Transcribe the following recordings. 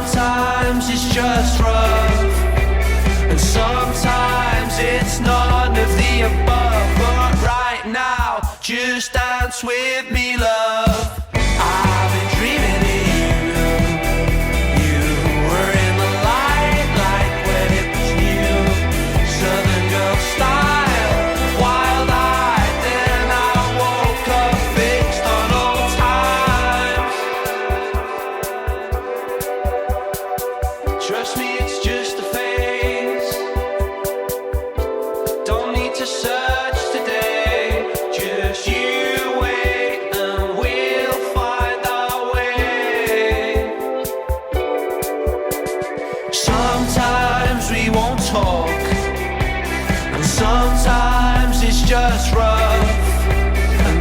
Sometimes it's just rough, and sometimes it's none of the above. But right now, just dance with me, love. I've been dreaming of you. You were in the light like when it was new. Southern girl style, wild-eyed. Then I woke up fixed on old times. Trust me, it's just a phase. Don't need to search today. Just you wait and we'll find our way. Sometimes we won't talk, and sometimes it's just rough,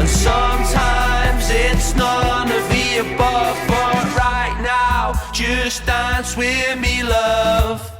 and sometimes it's none of the above. But right now, just dance with me, love.